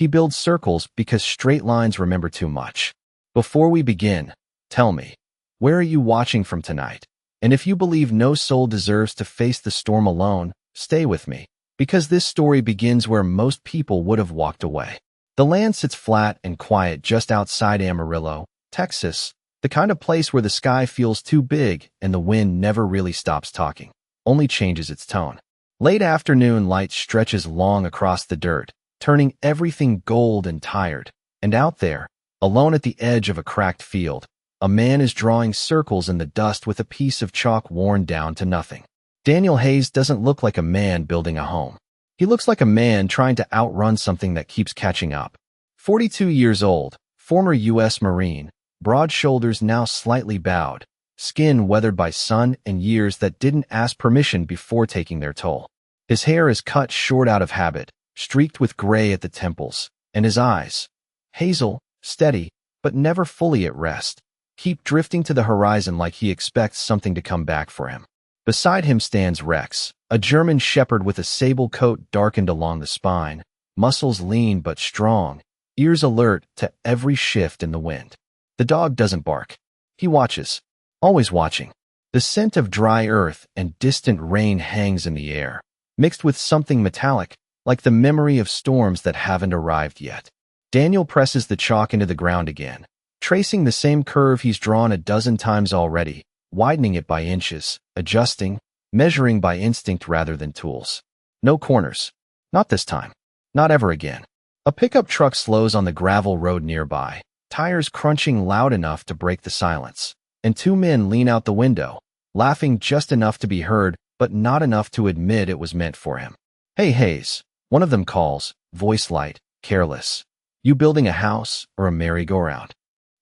He builds circles because straight lines remember too much. Before we begin, tell me, where are you watching from tonight? And if you believe no soul deserves to face the storm alone, stay with me, because this story begins where most people would have walked away. The land sits flat and quiet just outside Amarillo, Texas, the kind of place where the sky feels too big and the wind never really stops talking, only changes its tone. Late afternoon light stretches long across the dirt, turning everything gold and tired. And out there, alone at the edge of a cracked field, a man is drawing circles in the dust with a piece of chalk worn down to nothing. Daniel Hayes doesn't look like a man building a home. He looks like a man trying to outrun something that keeps catching up. 42 years old, former U.S. Marine, broad shoulders now slightly bowed, skin weathered by sun and years that didn't ask permission before taking their toll. His hair is cut short out of habit, streaked with gray at the temples, and his eyes, hazel, steady, but never fully at rest, keep drifting to the horizon like he expects something to come back for him. Beside him stands Rex, a German shepherd with a sable coat darkened along the spine, muscles lean but strong, ears alert to every shift in the wind. The dog doesn't bark. He watches, always watching. The scent of dry earth and distant rain hangs in the air, mixed with something metallic, like the memory of storms that haven't arrived yet. Daniel presses the chalk into the ground again, tracing the same curve he's drawn a dozen times already, widening it by inches, adjusting, measuring by instinct rather than tools. No corners. Not this time. Not ever again. A pickup truck slows on the gravel road nearby, tires crunching loud enough to break the silence, and two men lean out the window, laughing just enough to be heard, but not enough to admit it was meant for him. "Hey, Hayes," one of them calls, voice light, careless. "You building a house or a merry-go-round?"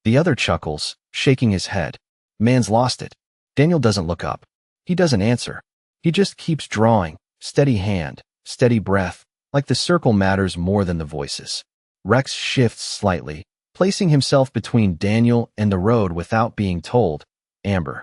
The other chuckles, shaking his head. Man's lost it. Daniel doesn't look up. He doesn't answer. He just keeps drawing, steady hand, steady breath, like the circle matters more than the voices. Rex shifts slightly, placing himself between Daniel and the road without being told. Amber.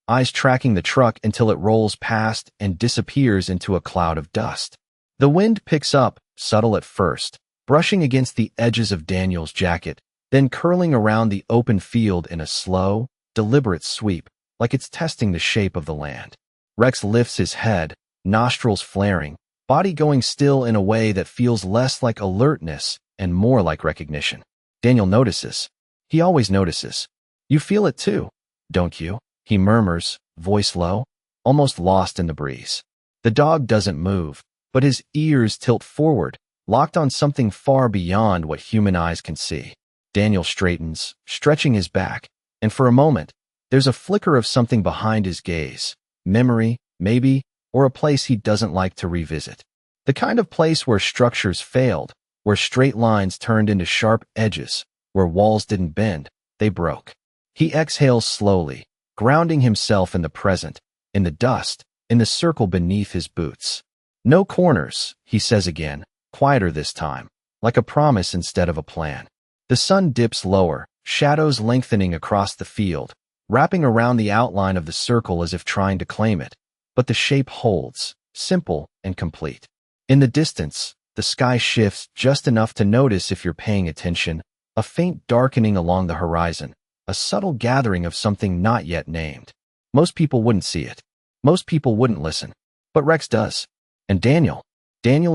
Eyes tracking the truck until it rolls past and disappears into a cloud of dust. The wind picks up, subtle at first, brushing against the edges of Daniel's jacket, then curling around the open field in a slow, deliberate sweep, like it's testing the shape of the land. Rex lifts his head, nostrils flaring, body going still in a way that feels less like alertness and more like recognition. Daniel notices. He always notices. "You feel it too, don't you?" he murmurs, voice low, almost lost in the breeze. The dog doesn't move, but his ears tilt forward, locked on something far beyond what human eyes can see. Daniel straightens, stretching his back, and for a moment, there's a flicker of something behind his gaze. Memory, maybe, or a place he doesn't like to revisit. The kind of place where structures failed, where straight lines turned into sharp edges, where walls didn't bend, they broke. He exhales slowly, grounding himself in the present, in the dust, in the circle beneath his boots. "No corners," he says again, quieter this time, like a promise instead of a plan. The sun dips lower, shadows lengthening across the field, wrapping around the outline of the circle as if trying to claim it. But the shape holds, simple and complete. In the distance, the sky shifts just enough to notice if you're paying attention, a faint darkening along the horizon, a subtle gathering of something not yet named. Most people wouldn't see it. Most people wouldn't listen. But Rex does. And Daniel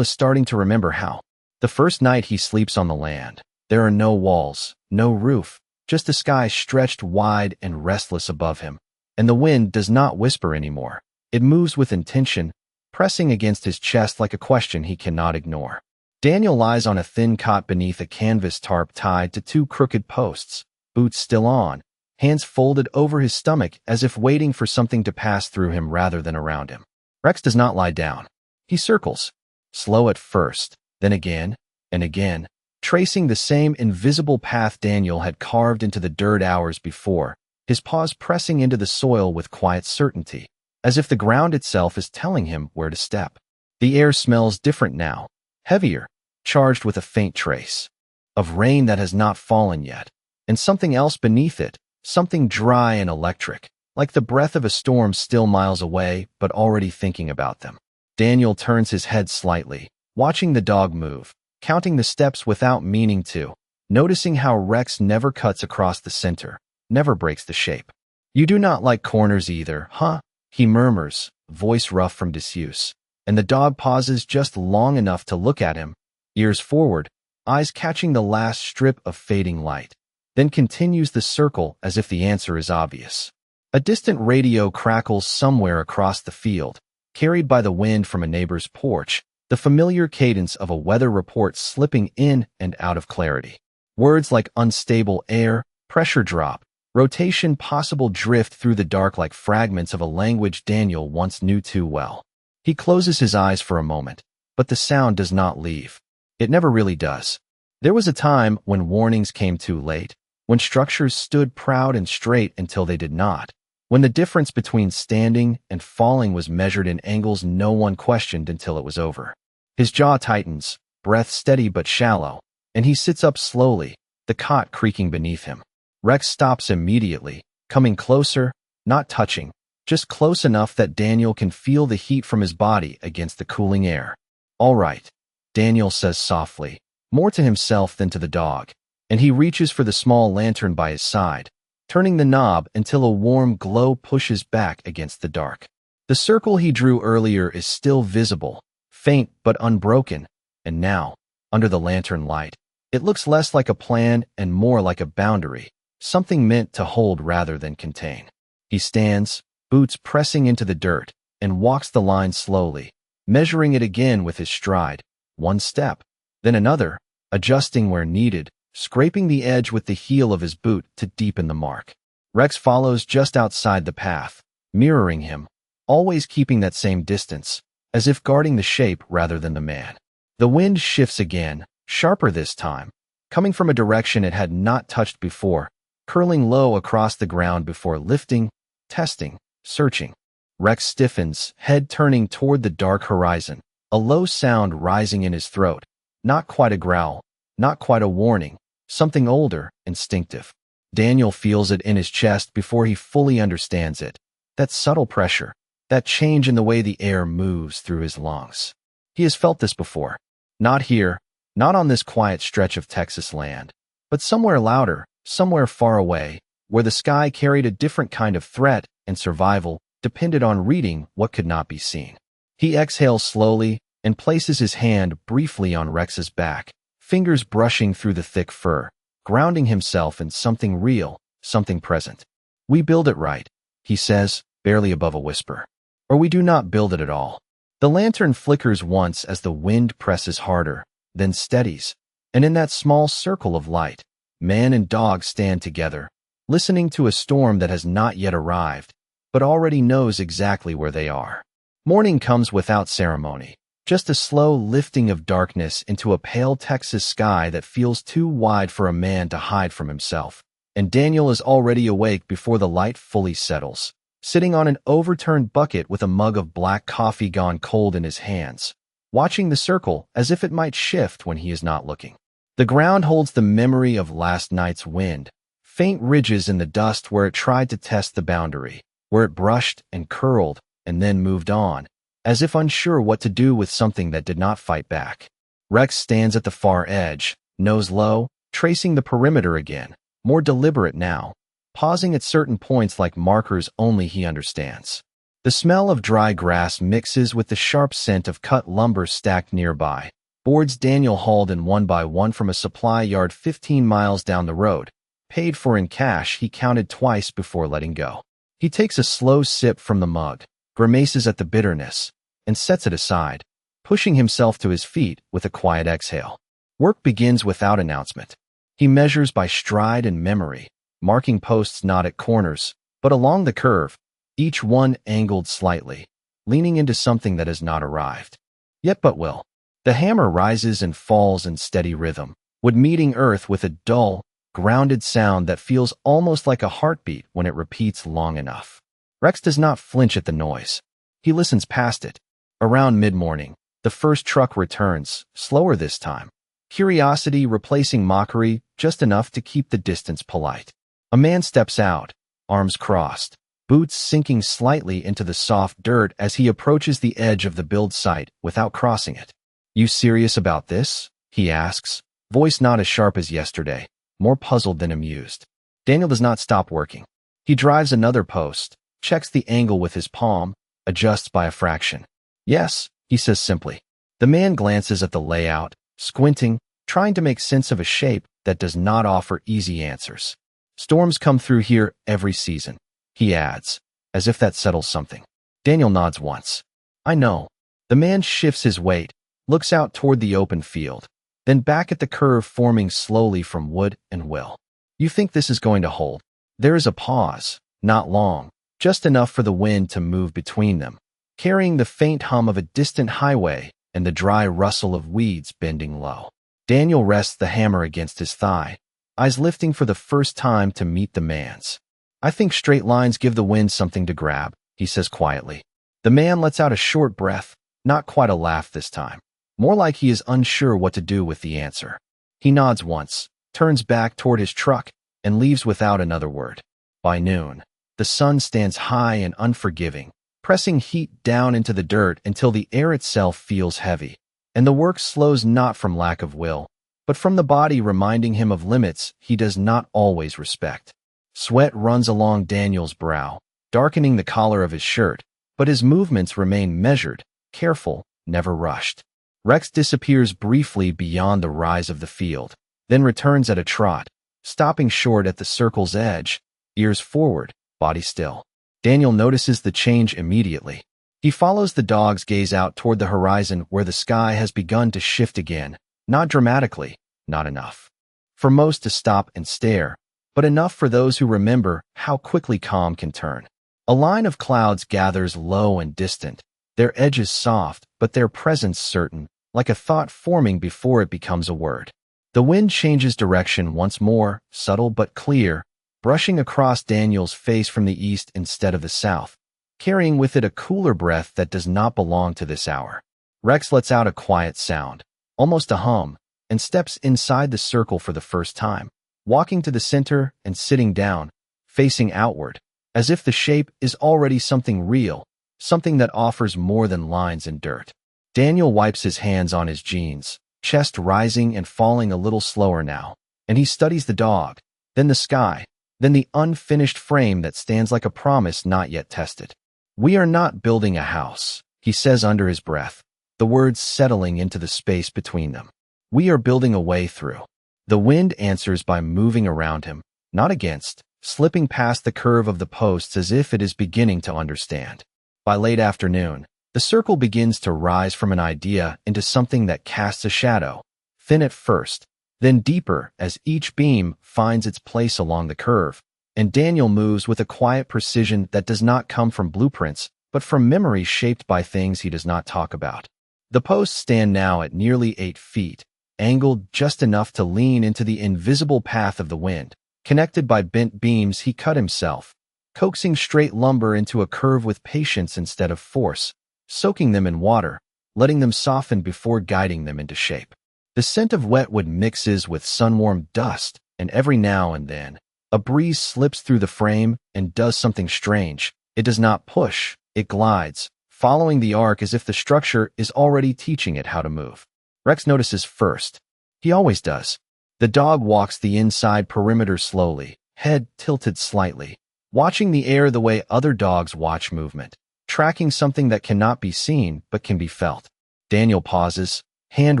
is starting to remember how. The first night he sleeps on the land, there are no walls, no roof, just a sky stretched wide and restless above him. And the wind does not whisper anymore. It moves with intention, pressing against his chest like a question he cannot ignore. Daniel lies on a thin cot beneath a canvas tarp tied to two crooked posts, boots still on, hands folded over his stomach as if waiting for something to pass through him rather than around him. Rex does not lie down. He circles, slow at first, then again and again, tracing the same invisible path Daniel had carved into the dirt hours before, his paws pressing into the soil with quiet certainty, as if the ground itself is telling him where to step. The air smells different now, heavier, charged with a faint trace of rain that has not fallen yet, and something else beneath it, something dry and electric, like the breath of a storm still miles away but already thinking about them. Daniel turns his head slightly, watching the dog move, counting the steps without meaning to, noticing how Rex never cuts across the center, never breaks the shape. You do not like corners either, huh? He murmurs, voice rough from disuse, and the dog pauses just long enough to look at him, ears forward, eyes catching the last strip of fading light, then continues the circle as if the answer is obvious. A distant radio crackles somewhere across the field, carried by the wind from a neighbor's porch, the familiar cadence of a weather report slipping in and out of clarity. Words like unstable air, pressure drop, rotation, possible drift through the dark like fragments of a language Daniel once knew too well. He closes his eyes for a moment, but the sound does not leave. It never really does. There was a time when warnings came too late, when structures stood proud and straight until they did not, when the difference between standing and falling was measured in angles no one questioned until it was over. His jaw tightens, breath steady but shallow, and he sits up slowly, the cot creaking beneath him. Rex stops immediately, coming closer, not touching, just close enough that Daniel can feel the heat from his body against the cooling air. "All right," Daniel says softly, more to himself than to the dog, and he reaches for the small lantern by his side, turning the knob until a warm glow pushes back against the dark. The circle he drew earlier is still visible, faint but unbroken, and now, under the lantern light, it looks less like a plan and more like a boundary, something meant to hold rather than contain. He stands, boots pressing into the dirt, and walks the line slowly, measuring it again with his stride, one step, then another, adjusting where needed, scraping the edge with the heel of his boot to deepen the mark. Rex follows just outside the path, mirroring him, always keeping that same distance, as if guarding the shape rather than the man. The wind shifts again, sharper this time, coming from a direction it had not touched before, curling low across the ground before lifting, testing, searching. Rex stiffens, head turning toward the dark horizon, a low sound rising in his throat, not quite a growl, not quite a warning, something older, instinctive. Daniel feels it in his chest before he fully understands it, that subtle pressure, that change in the way the air moves through his lungs. He has felt this before. Not here, not on this quiet stretch of Texas land, but somewhere louder, somewhere far away, where the sky carried a different kind of threat and survival depended on reading what could not be seen. He exhales slowly and places his hand briefly on Rex's back, fingers brushing through the thick fur, grounding himself in something real, something present. "We build it right," he says, barely above a whisper. "Or we do not build it at all." The lantern flickers once as the wind presses harder, then steadies, and in that small circle of light, man and dog stand together, listening to a storm that has not yet arrived, but already knows exactly where they are. Morning comes without ceremony, just a slow lifting of darkness into a pale Texas sky that feels too wide for a man to hide from himself, and Daniel is already awake before the light fully settles, sitting on an overturned bucket with a mug of black coffee gone cold in his hands, watching the circle as if it might shift when he is not looking. The ground holds the memory of last night's wind, faint ridges in the dust where it tried to test the boundary, where it brushed and curled and then moved on, as if unsure what to do with something that did not fight back. Rex stands at the far edge, nose low, tracing the perimeter again, more deliberate now, pausing at certain points like markers only he understands. The smell of dry grass mixes with the sharp scent of cut lumber stacked nearby, boards Daniel hauled in one by one from a supply yard 15 miles down the road, paid for in cash he counted twice before letting go. He takes a slow sip from the mug, grimaces at the bitterness, and sets it aside, pushing himself to his feet with a quiet exhale. Work begins without announcement. He measures by stride and memory, marking posts not at corners, but along the curve, each one angled slightly, leaning into something that has not arrived. Yet but will. The hammer rises and falls in steady rhythm, wood meeting earth with a dull, grounded sound that feels almost like a heartbeat when it repeats long enough. Rex does not flinch at the noise. He listens past it. Around mid-morning, the first truck returns, slower this time. Curiosity replacing mockery, just enough to keep the distance polite. A man steps out, arms crossed, boots sinking slightly into the soft dirt as he approaches the edge of the build site without crossing it. "You serious about this?" he asks, voice not as sharp as yesterday, more puzzled than amused. Daniel does not stop working. He drives another post, checks the angle with his palm, adjusts by a fraction. Yes, he says simply. The man glances at the layout, squinting, trying to make sense of a shape that does not offer easy answers. Storms come through here every season, he adds, as if that settles something. Daniel nods once. I know. The man shifts his weight, looks out toward the open field, then back at the curve forming slowly from wood and will. You think this is going to hold? There is a pause, not long, just enough for the wind to move between them, carrying the faint hum of a distant highway and the dry rustle of weeds bending low. Daniel rests the hammer against his thigh, eyes lifting for the first time to meet the man's. I think straight lines give the wind something to grab, he says quietly. The man lets out a short breath, not quite a laugh this time. More like he is unsure what to do with the answer. He nods once, turns back toward his truck, and leaves without another word. By noon, the sun stands high and unforgiving, pressing heat down into the dirt until the air itself feels heavy. And the work slows not from lack of will, but from the body reminding him of limits he does not always respect. Sweat runs along Daniel's brow, darkening the collar of his shirt, but his movements remain measured, careful, never rushed. Rex disappears briefly beyond the rise of the field, then returns at a trot, stopping short at the circle's edge, ears forward, body still. Daniel notices the change immediately. He follows the dog's gaze out toward the horizon where the sky has begun to shift again, not dramatically, not enough for most to stop and stare, but enough for those who remember how quickly calm can turn. A line of clouds gathers low and distant, their edges soft, but their presence certain, like a thought forming before it becomes a word. The wind changes direction once more, subtle but clear, brushing across Daniel's face from the east instead of the south, carrying with it a cooler breath that does not belong to this hour. Rex lets out a quiet sound, almost a hum, and steps inside the circle for the first time, walking to the center and sitting down, facing outward, as if the shape is already something real, something that offers more than lines and dirt. Daniel wipes his hands on his jeans, chest rising and falling a little slower now, and he studies the dog, then the sky, then the unfinished frame that stands like a promise not yet tested. We are not building a house, he says under his breath, the words settling into the space between them. We are building a way through. The wind answers by moving around him, not against, slipping past the curve of the posts as if it is beginning to understand. By late afternoon, the circle begins to rise from an idea into something that casts a shadow, thin at first, then deeper as each beam finds its place along the curve, and Daniel moves with a quiet precision that does not come from blueprints, but from memory shaped by things he does not talk about. The posts stand now at nearly 8 feet, angled just enough to lean into the invisible path of the wind, connected by bent beams he cut himself, coaxing straight lumber into a curve with patience instead of force, soaking them in water, letting them soften before guiding them into shape. The scent of wet wood mixes with sun-warmed dust, and every now and then, a breeze slips through the frame and does something strange. It does not push, it glides, following the arc as if the structure is already teaching it how to move. Rex notices first. He always does. The dog walks the inside perimeter slowly, head tilted slightly, watching the air the way other dogs watch movement, tracking something that cannot be seen but can be felt. Daniel pauses, hand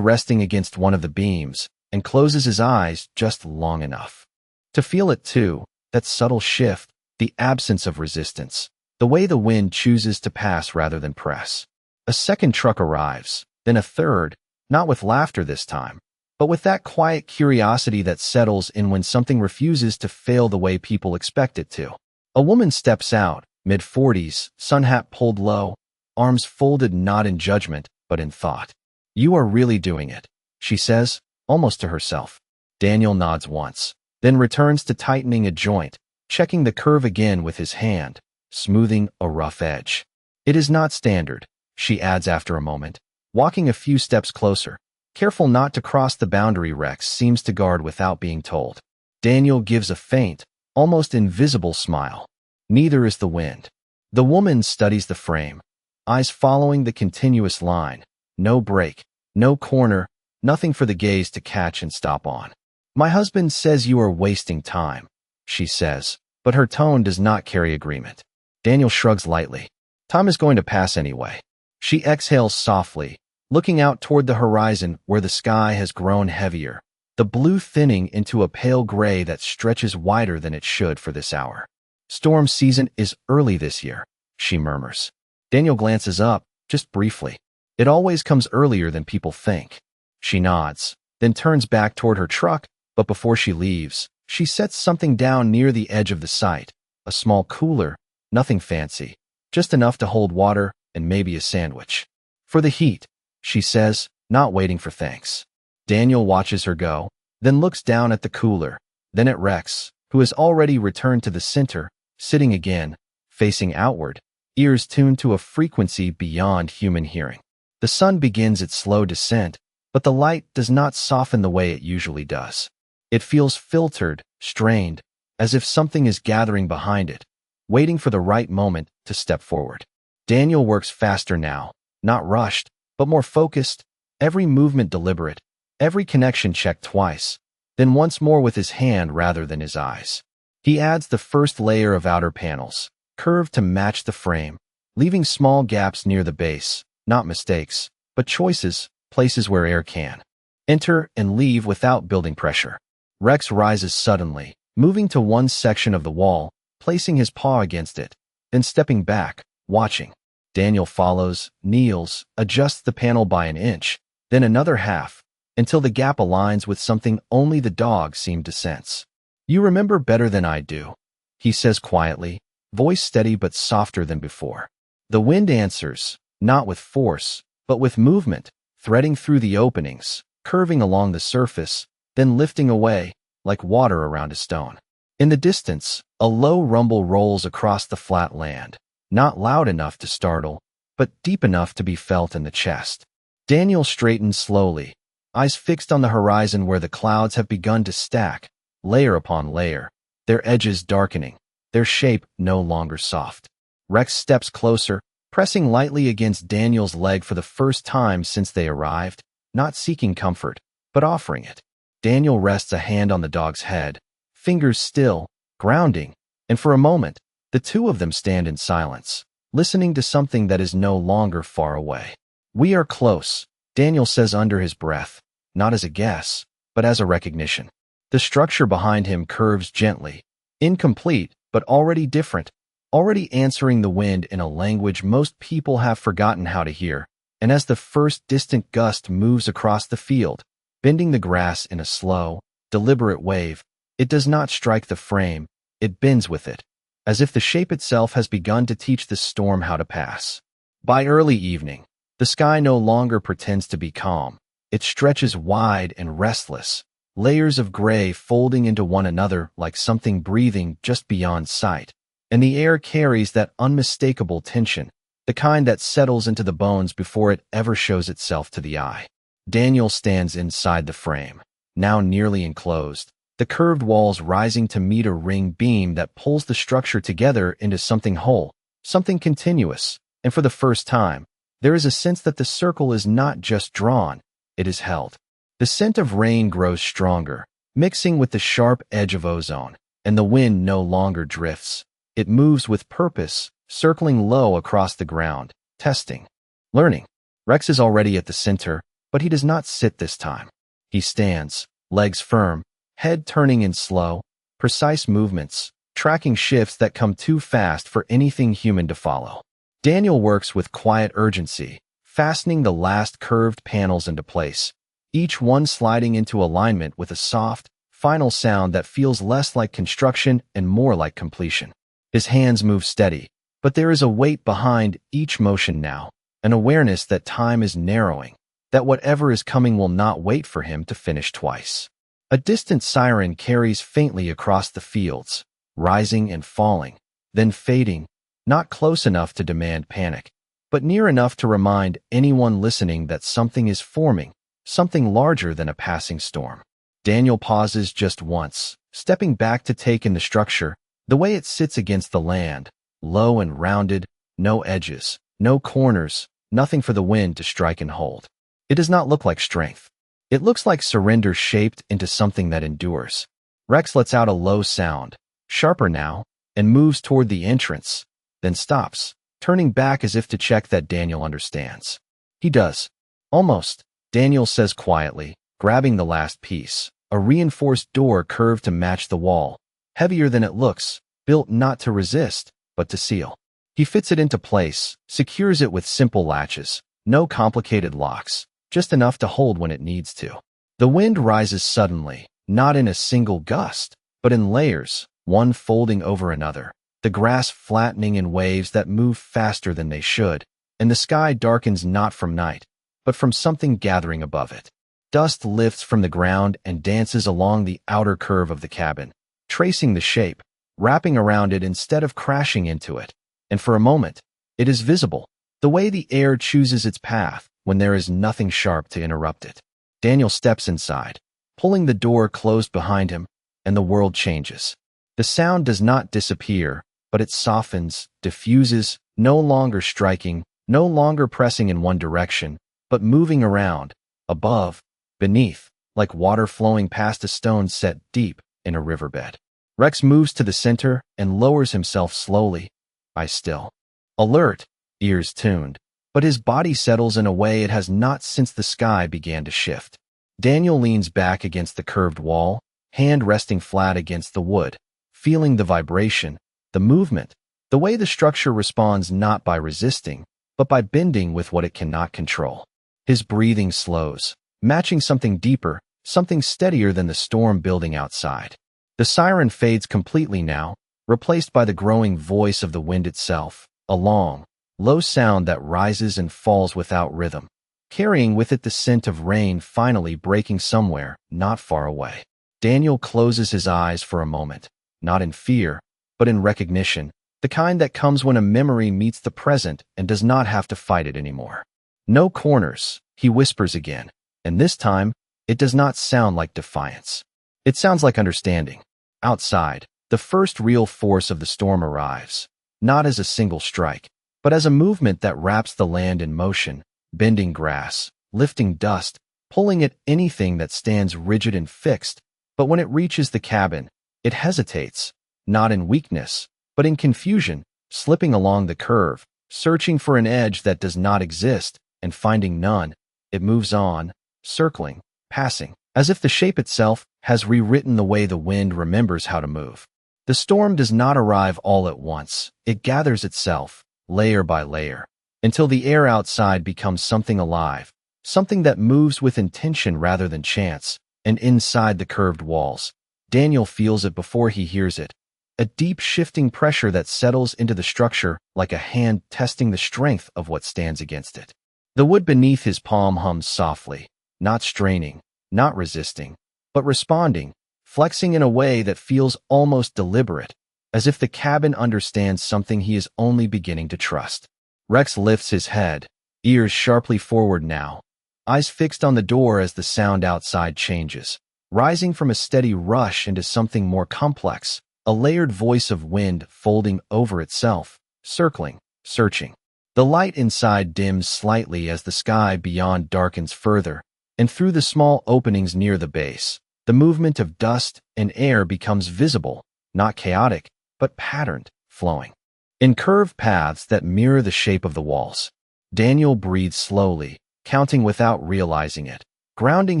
resting against one of the beams, and closes his eyes just long enough to feel it too, that subtle shift, the absence of resistance, the way the wind chooses to pass rather than press. A second truck arrives, then a third, not with laughter this time, but with that quiet curiosity that settles in when something refuses to fail the way people expect it to. A woman steps out, mid-40s, sun hat pulled low, arms folded not in judgment, but in thought. You are really doing it, she says, almost to herself. Daniel nods once, then returns to tightening a joint, checking the curve again with his hand, smoothing a rough edge. It is not standard, she adds after a moment, walking a few steps closer, careful not to cross the boundary Rex seems to guard without being told. Daniel gives a faint, almost invisible smile. Neither is the wind. The woman studies the frame, eyes following the continuous line. No break, no corner, nothing for the gaze to catch and stop on. My husband says you are wasting time, she says, but her tone does not carry agreement. Daniel shrugs lightly. Time is going to pass anyway. She exhales softly, looking out toward the horizon where the sky has grown heavier, the blue thinning into a pale gray that stretches wider than it should for this hour. Storm season is early this year, she murmurs. Daniel glances up, just briefly. It always comes earlier than people think. She nods, then turns back toward her truck, but before she leaves, she sets something down near the edge of the site, a small cooler, nothing fancy, just enough to hold water and maybe a sandwich. For the heat, she says, not waiting for thanks. Daniel watches her go, then looks down at the cooler, then at Rex, who has already returned to the center, sitting again, facing outward, ears tuned to a frequency beyond human hearing. The sun begins its slow descent, but the light does not soften the way it usually does. It feels filtered, strained, as if something is gathering behind it, waiting for the right moment to step forward. Daniel works faster now, not rushed, but more focused, every movement deliberate, every connection checked twice, then once more with his hand rather than his eyes. He adds the first layer of outer panels, curved to match the frame, leaving small gaps near the base, not mistakes, but choices, places where air can enter and leave without building pressure. Rex rises suddenly, moving to one section of the wall, placing his paw against it, then stepping back, watching. Daniel follows, kneels, adjusts the panel by an inch, then another half, until the gap aligns with something only the dog seemed to sense. You remember better than I do, he says quietly, voice steady but softer than before. The wind answers, not with force, but with movement, threading through the openings, curving along the surface, then lifting away, like water around a stone. In the distance, a low rumble rolls across the flat land, not loud enough to startle, but deep enough to be felt in the chest. Daniel straightens slowly, eyes fixed on the horizon where the clouds have begun to stack, layer upon layer, their edges darkening, their shape no longer soft. Rex steps closer, pressing lightly against Daniel's leg for the first time since they arrived, not seeking comfort, but offering it. Daniel rests a hand on the dog's head, fingers still, grounding, and for a moment, the two of them stand in silence, listening to something that is no longer far away. We are close, Daniel says under his breath, not as a guess, but as a recognition. The structure behind him curves gently, incomplete, but already different, already answering the wind in a language most people have forgotten how to hear, and as the first distant gust moves across the field, bending the grass in a slow, deliberate wave, it does not strike the frame, it bends with it, as if the shape itself has begun to teach the storm how to pass. By early evening, the sky no longer pretends to be calm. It stretches wide and restless, layers of gray folding into one another like something breathing just beyond sight. And the air carries that unmistakable tension, the kind that settles into the bones before it ever shows itself to the eye. Daniel stands inside the frame, now nearly enclosed, the curved walls rising to meet a ring beam that pulls the structure together into something whole, something continuous, and for the first time, there is a sense that the circle is not just drawn, it is held. The scent of rain grows stronger, mixing with the sharp edge of ozone, and the wind no longer drifts. It moves with purpose, circling low across the ground, testing, learning. Rex is already at the center, but he does not sit this time. He stands, legs firm, head turning in slow, precise movements, tracking shifts that come too fast for anything human to follow. Daniel works with quiet urgency, fastening the last curved panels into place, each one sliding into alignment with a soft, final sound that feels less like construction and more like completion. His hands move steady, but there is a weight behind each motion now, an awareness that time is narrowing, that whatever is coming will not wait for him to finish twice. A distant siren carries faintly across the fields, rising and falling, then fading, not close enough to demand panic, but near enough to remind anyone listening that something is forming, something larger than a passing storm. Daniel pauses just once, stepping back to take in the structure, the way it sits against the land, low and rounded, no edges, no corners, nothing for the wind to strike and hold. It does not look like strength. It looks like surrender shaped into something that endures. Rex lets out a low sound, sharper now, and moves toward the entrance, then stops, turning back as if to check that Daniel understands. He does. Almost, Daniel says quietly, grabbing the last piece. A reinforced door curved to match the wall, heavier than it looks, built not to resist, but to seal. He fits it into place, secures it with simple latches, no complicated locks, just enough to hold when it needs to. The wind rises suddenly, not in a single gust, but in layers, one folding over another, the grass flattening in waves that move faster than they should, and the sky darkens not from night, but from something gathering above it. Dust lifts from the ground and dances along the outer curve of the cabin, tracing the shape, wrapping around it instead of crashing into it. And for a moment, it is visible, the way the air chooses its path when there is nothing sharp to interrupt it. Daniel steps inside, pulling the door closed behind him, and the world changes. The sound does not disappear, but it softens, diffuses, no longer striking, no longer pressing in one direction, but moving around, above, beneath, like water flowing past a stone set deep in a riverbed. Rex moves to the center and lowers himself slowly, eyes still. Alert, ears tuned, but his body settles in a way it has not since the sky began to shift. Daniel leans back against the curved wall, hand resting flat against the wood, feeling the vibration, the movement, the way the structure responds not by resisting, but by bending with what it cannot control. His breathing slows, matching something deeper, something steadier than the storm building outside. The siren fades completely now, replaced by the growing voice of the wind itself, a long, low sound that rises and falls without rhythm, carrying with it the scent of rain finally breaking somewhere not far away. Daniel closes his eyes for a moment, not in fear, but in recognition, the kind that comes when a memory meets the present and does not have to fight it anymore. No corners, he whispers again, and this time, it does not sound like defiance. It sounds like understanding. Outside, the first real force of the storm arrives, not as a single strike, but as a movement that wraps the land in motion, bending grass, lifting dust, pulling at anything that stands rigid and fixed. But when it reaches the cabin, it hesitates, not in weakness, but in confusion, slipping along the curve, searching for an edge that does not exist, and finding none. It moves on, circling, passing, as if the shape itself has rewritten the way the wind remembers how to move. The storm does not arrive all at once. It gathers itself, layer by layer, until the air outside becomes something alive, something that moves with intention rather than chance. And inside the curved walls, Daniel feels it before he hears it, a deep shifting pressure that settles into the structure like a hand testing the strength of what stands against it. The wood beneath his palm hums softly, not straining, not resisting, but responding, flexing in a way that feels almost deliberate, as if the cabin understands something he is only beginning to trust. Rex lifts his head, ears sharply forward now, eyes fixed on the door as the sound outside changes, rising from a steady rush into something more complex, a layered voice of wind folding over itself, circling, searching. The light inside dims slightly as the sky beyond darkens further, and through the small openings near the base, the movement of dust and air becomes visible, not chaotic, but patterned, flowing. In curved paths that mirror the shape of the walls, Daniel breathes slowly, counting without realizing it, grounding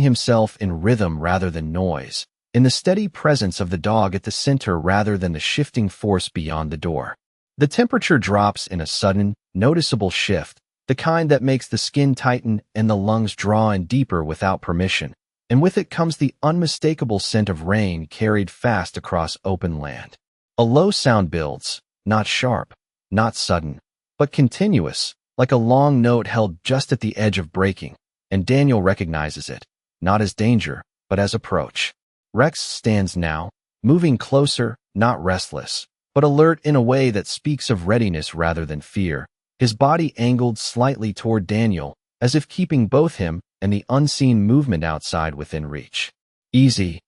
himself in rhythm rather than noise, in the steady presence of the dog at the center rather than the shifting force beyond the door. The temperature drops in a sudden, noticeable shift, the kind that makes the skin tighten and the lungs draw in deeper without permission, and with it comes the unmistakable scent of rain carried fast across open land. A low sound builds, not sharp, not sudden, but continuous, like a long note held just at the edge of breaking, and Daniel recognizes it, not as danger, but as approach. Rex stands now, moving closer, not restless, but alert in a way that speaks of readiness rather than fear, his body angled slightly toward Daniel, as if keeping both him and the unseen movement outside within reach. "Easy,"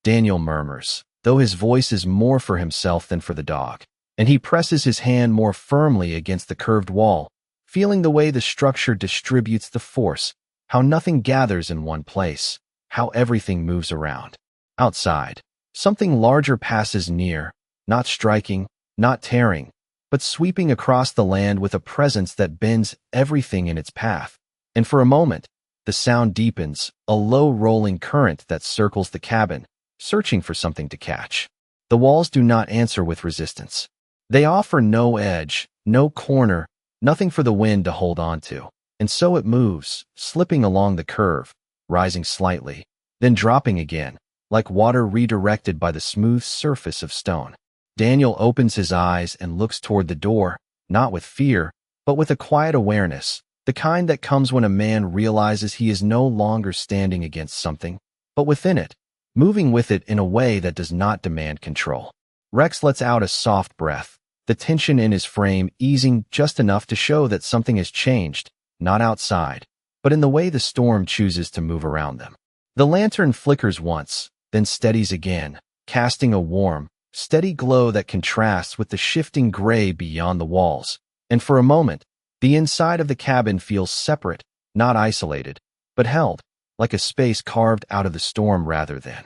Daniel murmurs, though his voice is more for himself than for the dog, and he presses his hand more firmly against the curved wall, feeling the way the structure distributes the force, how nothing gathers in one place, how everything moves around. Outside, something larger passes near, not striking, not tearing, but sweeping across the land with a presence that bends everything in its path. And for a moment, the sound deepens, a low rolling current that circles the cabin, searching for something to catch. The walls do not answer with resistance. They offer no edge, no corner, nothing for the wind to hold on to. And so it moves, slipping along the curve, rising slightly, then dropping again, like water redirected by the smooth surface of stone. Daniel opens his eyes and looks toward the door, not with fear, but with a quiet awareness, the kind that comes when a man realizes he is no longer standing against something, but within it, moving with it in a way that does not demand control. Rex lets out a soft breath, the tension in his frame easing just enough to show that something has changed, not outside, but in the way the storm chooses to move around them. The lantern flickers once, then steadies again, casting a warm, steady glow that contrasts with the shifting gray beyond the walls. And for a moment, the inside of the cabin feels separate, not isolated, but held, like a space carved out of the storm rather than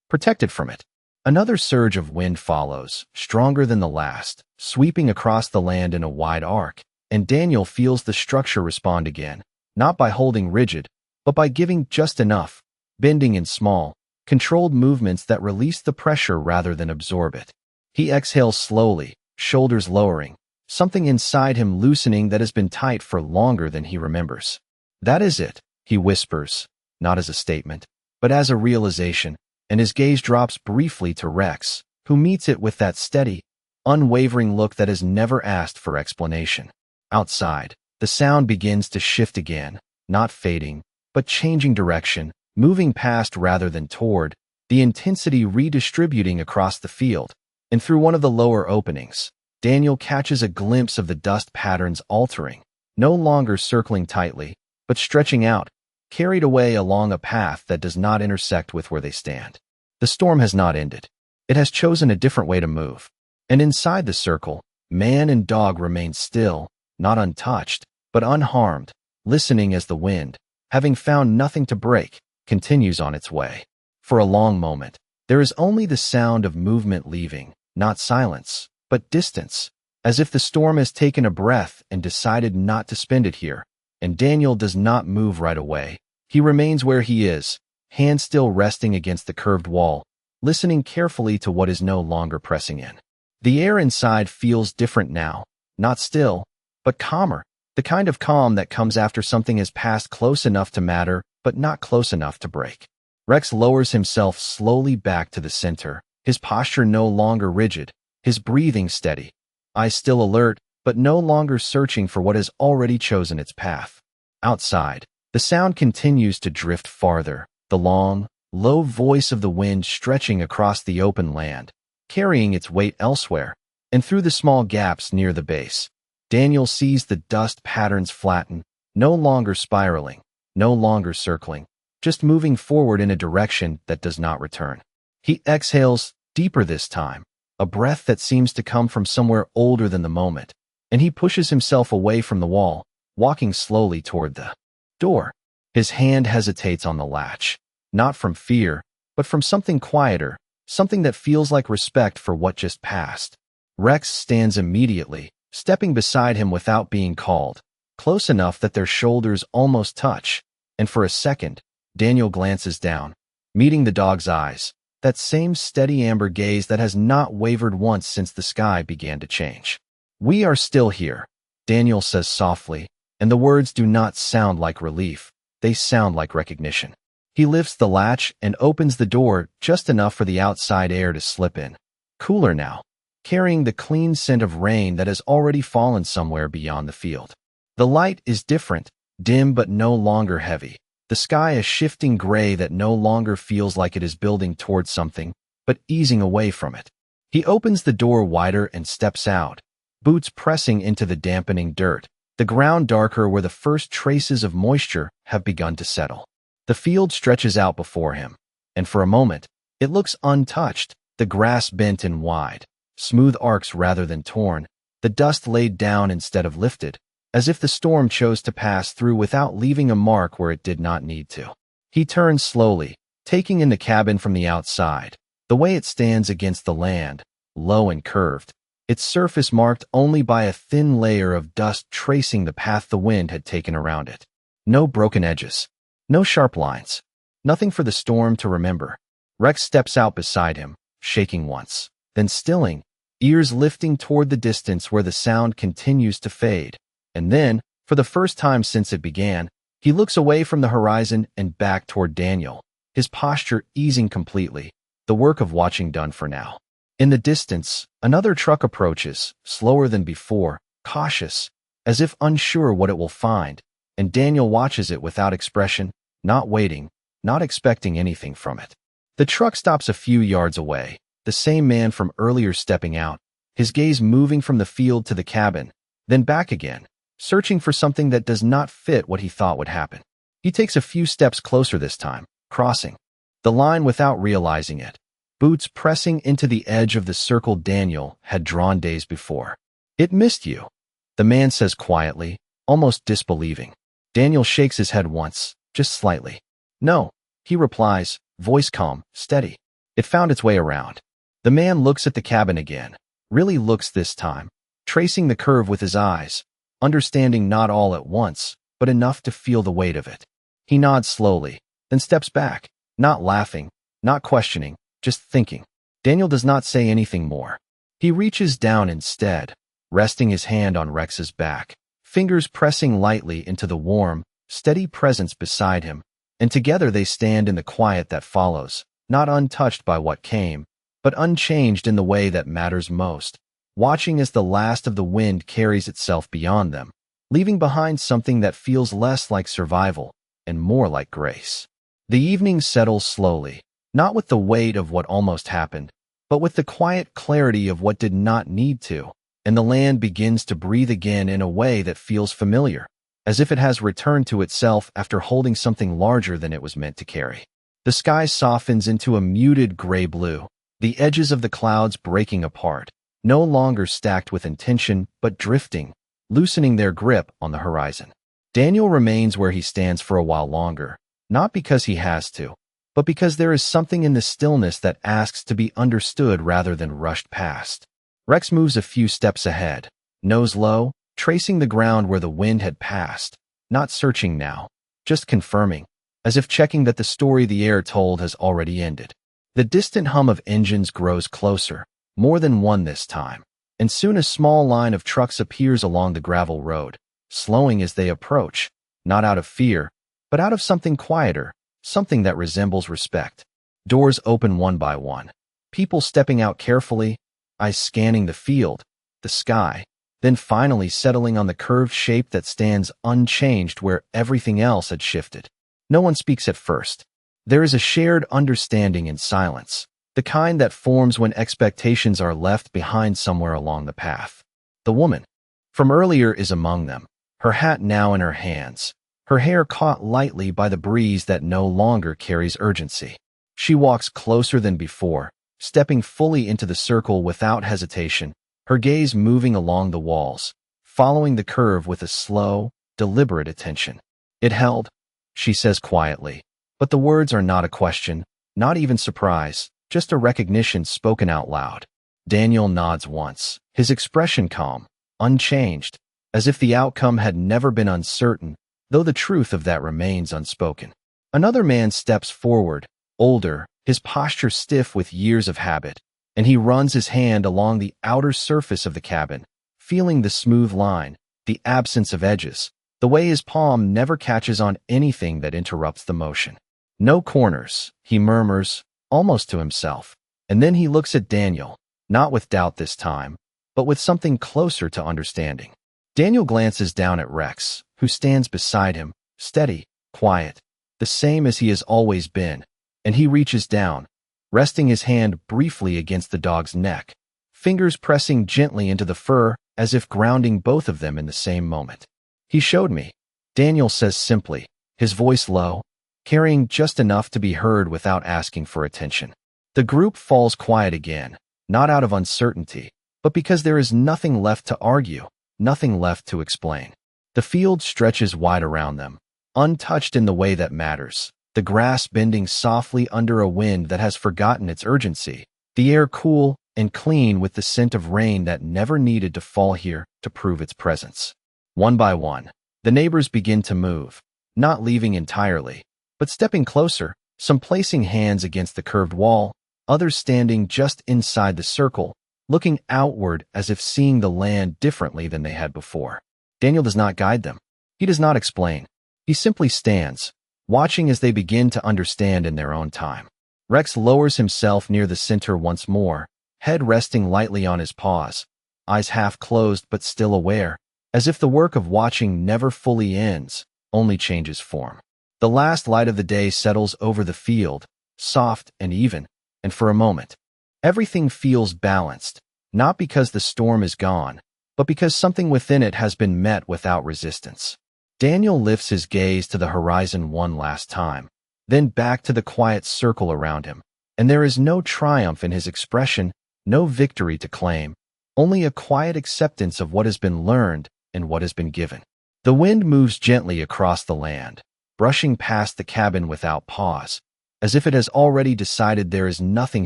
protected from it. Another surge of wind follows, stronger than the last, sweeping across the land in a wide arc, and Daniel feels the structure respond again, not by holding rigid, but by giving just enough, bending in small, controlled movements that release the pressure rather than absorb it. He exhales slowly, shoulders lowering, something inside him loosening that has been tight for longer than he remembers. "That is it," he whispers, not as a statement, but as a realization, and his gaze drops briefly to Rex, who meets it with that steady, unwavering look that has never asked for explanation. Outside, the sound begins to shift again, not fading, but changing direction, moving past rather than toward, the intensity redistributing across the field, and through one of the lower openings, Daniel catches a glimpse of the dust patterns altering, no longer circling tightly, but stretching out, carried away along a path that does not intersect with where they stand. The storm has not ended. It has chosen a different way to move. And inside the circle, man and dog remain still, not untouched, but unharmed, listening as the wind, having found nothing to break, continues on its way. For a long moment, there is only the sound of movement leaving, not silence, but distance, as if the storm has taken a breath and decided not to spend it here. And Daniel does not move right away. He remains where he is, hand still resting against the curved wall, listening carefully to what is no longer pressing in. The air inside feels different now, not still, but calmer, the kind of calm that comes after something has passed close enough to matter, but not close enough to break. Rex lowers himself slowly back to the center, his posture no longer rigid, his breathing steady, eyes still alert, but no longer searching for what has already chosen its path. Outside, the sound continues to drift farther, the long, low voice of the wind stretching across the open land, carrying its weight elsewhere, and through the small gaps near the base, Daniel sees the dust patterns flatten, no longer spiraling, no longer circling, just moving forward in a direction that does not return. He exhales, deeper this time, a breath that seems to come from somewhere older than the moment, and he pushes himself away from the wall, walking slowly toward the door. His hand hesitates on the latch, not from fear, but from something quieter, something that feels like respect for what just passed. Rex stands immediately, stepping beside him without being called, close enough that their shoulders almost touch, and for a second, Daniel glances down, meeting the dog's eyes, that same steady amber gaze that has not wavered once since the sky began to change. "We are still here," Daniel says softly, and the words do not sound like relief, they sound like recognition. He lifts the latch and opens the door just enough for the outside air to slip in. Cooler now, carrying the clean scent of rain that has already fallen somewhere beyond the field. The light is different, dim but no longer heavy. The sky a shifting gray that no longer feels like it is building towards something, but easing away from it. He opens the door wider and steps out, boots pressing into the dampening dirt, the ground darker where the first traces of moisture have begun to settle. The field stretches out before him, and for a moment, it looks untouched, the grass bent and wide, smooth arcs rather than torn, the dust laid down instead of lifted, as if the storm chose to pass through without leaving a mark where it did not need to. He turns slowly, taking in the cabin from the outside. The way it stands against the land, low and curved, its surface marked only by a thin layer of dust tracing the path the wind had taken around it. No broken edges, no sharp lines, nothing for the storm to remember. Rex steps out beside him, shaking once, then stilling, ears lifting toward the distance where the sound continues to fade. And then, for the first time since it began, he looks away from the horizon and back toward Daniel, his posture easing completely, the work of watching done for now. In the distance, another truck approaches, slower than before, cautious, as if unsure what it will find, and Daniel watches it without expression, not waiting, not expecting anything from it. The truck stops a few yards away, the same man from earlier stepping out, his gaze moving from the field to the cabin, then back again, searching for something that does not fit what he thought would happen. He takes a few steps closer this time, crossing the line without realizing it, boots pressing into the edge of the circle Daniel had drawn days before. "It missed you," the man says quietly, almost disbelieving. Daniel shakes his head once, just slightly. "No," he replies, voice calm, steady. "It found its way around." The man looks at the cabin again, really looks this time, tracing the curve with his eyes, understanding not all at once, but enough to feel the weight of it. He nods slowly, then steps back, not laughing, not questioning, just thinking. Daniel does not say anything more. He reaches down instead, resting his hand on Rex's back, fingers pressing lightly into the warm, steady presence beside him, and together they stand in the quiet that follows, not untouched by what came, but unchanged in the way that matters most, watching as the last of the wind carries itself beyond them, leaving behind something that feels less like survival and more like grace. The evening settles slowly, not with the weight of what almost happened, but with the quiet clarity of what did not need to, and the land begins to breathe again in a way that feels familiar, as if it has returned to itself after holding something larger than it was meant to carry. The sky softens into a muted gray blue, the edges of the clouds breaking apart, no longer stacked with intention but drifting, loosening their grip on the horizon. Daniel remains where he stands for a while longer, not because he has to, but because there is something in the stillness that asks to be understood rather than rushed past. Rex moves a few steps ahead, nose low, tracing the ground where the wind had passed, not searching now, just confirming, as if checking that the story the air told has already ended. The distant hum of engines grows closer, more than one this time, and soon a small line of trucks appears along the gravel road, slowing as they approach, not out of fear, but out of something quieter, something that resembles respect. Doors open one by one, people stepping out carefully, eyes scanning the field, the sky, then finally settling on the curved shape that stands unchanged where everything else had shifted. No one speaks at first. There is a shared understanding in silence, the kind that forms when expectations are left behind somewhere along the path. The woman from earlier is among them, her hat now in her hands, her hair caught lightly by the breeze that no longer carries urgency. She walks closer than before, stepping fully into the circle without hesitation, her gaze moving along the walls, following the curve with a slow, deliberate attention. "It held," she says quietly, but the words are not a question, not even surprise, just a recognition spoken out loud. Daniel nods once, his expression calm, unchanged, as if the outcome had never been uncertain, though the truth of that remains unspoken. Another man steps forward, older, his posture stiff with years of habit, and he runs his hand along the outer surface of the cabin, feeling the smooth line, the absence of edges, the way his palm never catches on anything that interrupts the motion. "No corners," he murmurs, almost to himself, and then he looks at Daniel, not with doubt this time, but with something closer to understanding. Daniel glances down at Rex, who stands beside him, steady, quiet, the same as he has always been, and he reaches down, resting his hand briefly against the dog's neck, fingers pressing gently into the fur as if grounding both of them in the same moment. "He showed me," Daniel says simply, his voice low, carrying just enough to be heard without asking for attention. The group falls quiet again, not out of uncertainty, but because there is nothing left to argue, nothing left to explain. The field stretches wide around them, untouched in the way that matters, the grass bending softly under a wind that has forgotten its urgency, the air cool and clean with the scent of rain that never needed to fall here to prove its presence. One by one, the neighbors begin to move, not leaving entirely, but stepping closer, some placing hands against the curved wall, others standing just inside the circle, looking outward as if seeing the land differently than they had before. Daniel does not guide them. He does not explain. He simply stands, watching as they begin to understand in their own time. Rex lowers himself near the center once more, head resting lightly on his paws, eyes half closed but still aware, as if the work of watching never fully ends, only changes form. The last light of the day settles over the field, soft and even, and for a moment, everything feels balanced, not because the storm is gone, but because something within it has been met without resistance. Daniel lifts his gaze to the horizon one last time, then back to the quiet circle around him, and there is no triumph in his expression, no victory to claim, only a quiet acceptance of what has been learned and what has been given. The wind moves gently across the land, brushing past the cabin without pause, as if it has already decided there is nothing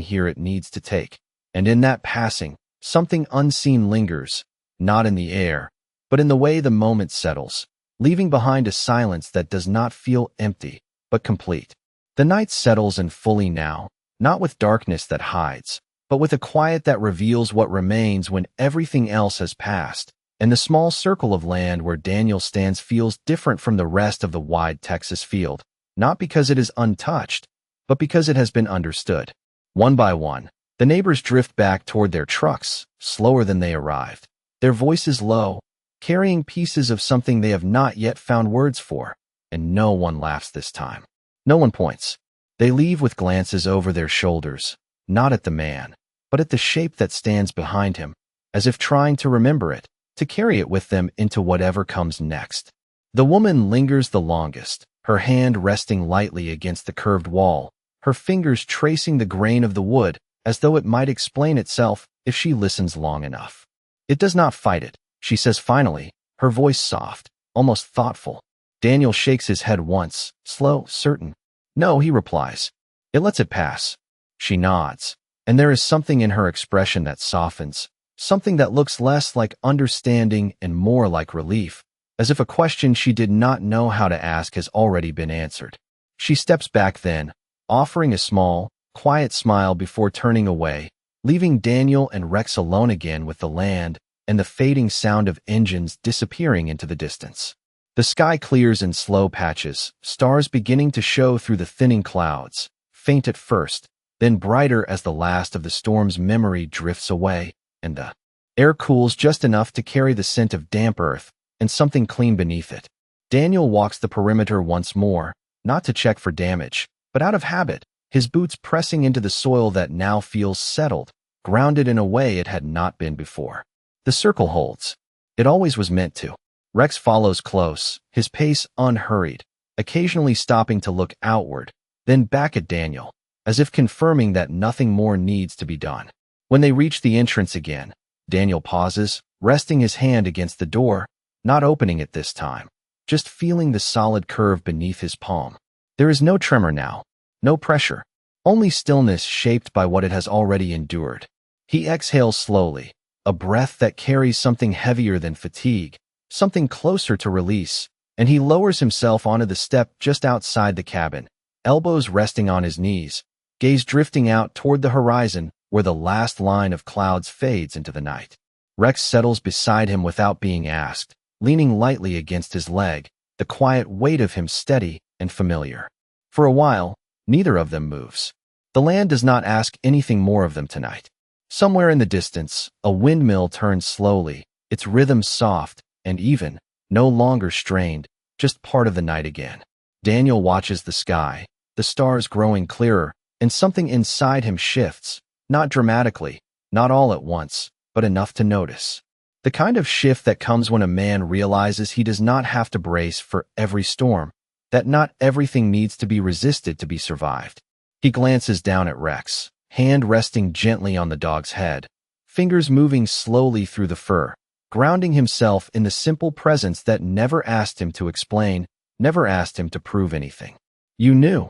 here it needs to take, and in that passing, something unseen lingers, not in the air, but in the way the moment settles, leaving behind a silence that does not feel empty, but complete. The night settles in fully now, not with darkness that hides, but with a quiet that reveals what remains when everything else has passed, and the small circle of land where Daniel stands feels different from the rest of the wide Texas field, not because it is untouched, but because it has been understood. One by one, the neighbors drift back toward their trucks, slower than they arrived, their voices low, carrying pieces of something they have not yet found words for, and no one laughs this time. No one points. They leave with glances over their shoulders, not at the man, but at the shape that stands behind him, as if trying to remember it, to carry it with them into whatever comes next. The woman lingers the longest, her hand resting lightly against the curved wall, her fingers tracing the grain of the wood, as though it might explain itself if she listens long enough. It does not fight it, she says finally, her voice soft, almost thoughtful. Daniel shakes his head once, slow, certain. No, he replies. It lets it pass. She nods, and there is something in her expression that softens, something that looks less like understanding and more like relief, as if a question she did not know how to ask has already been answered. She steps back then, offering a small, quiet smile before turning away, leaving Daniel and Rex alone again with the land and the fading sound of engines disappearing into the distance. The sky clears in slow patches, stars beginning to show through the thinning clouds, faint at first, then brighter as the last of the storm's memory drifts away, and the air cools just enough to carry the scent of damp earth and something clean beneath it. Daniel walks the perimeter once more, not to check for damage, but out of habit, his boots pressing into the soil that now feels settled, grounded in a way it had not been before. The circle holds. It always was meant to. Rex follows close, his pace unhurried, occasionally stopping to look outward, then back at Daniel, as if confirming that nothing more needs to be done. When they reach the entrance again, Daniel pauses, resting his hand against the door, not opening it this time, just feeling the solid curve beneath his palm. There is no tremor now, no pressure, only stillness shaped by what it has already endured. He exhales slowly, a breath that carries something heavier than fatigue, something closer to release, and he lowers himself onto the step just outside the cabin, elbows resting on his knees, gaze drifting out toward the horizon where the last line of clouds fades into the night. Rex settles beside him without being asked, leaning lightly against his leg, the quiet weight of him steady and familiar. For a while, neither of them moves. The land does not ask anything more of them tonight. Somewhere in the distance, a windmill turns slowly, its rhythm soft and even, no longer strained, just part of the night again. Daniel watches the sky, the stars growing clearer, and something inside him shifts, not dramatically, not all at once, but enough to notice. The kind of shift that comes when a man realizes he does not have to brace for every storm, that not everything needs to be resisted to be survived. He glances down at Rex, hand resting gently on the dog's head, fingers moving slowly through the fur, grounding himself in the simple presence that never asked him to explain, never asked him to prove anything. You knew,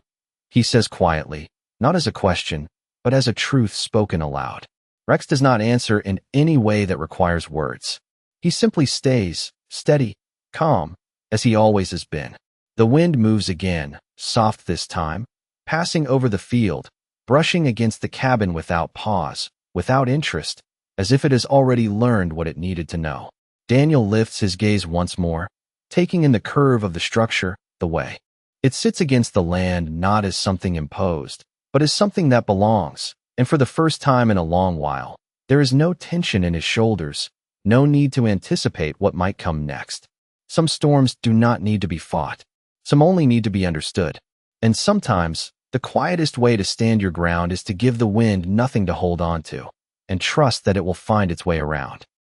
he says quietly, not as a question, but as a truth spoken aloud. Rex does not answer in any way that requires words. He simply stays, steady, calm, as he always has been. The wind moves again, soft this time, passing over the field, brushing against the cabin without pause, without interest, as if it has already learned what it needed to know. Daniel lifts his gaze once more, taking in the curve of the structure, the way. It sits against the land not as something imposed, but as something that belongs, and for the first time in a long while, there is no tension in his shoulders, no need to anticipate what might come next. Some storms do not need to be fought. Some only need to be understood. And sometimes, the quietest way to stand your ground is to give the wind nothing to hold on to, and trust that it will find its way around.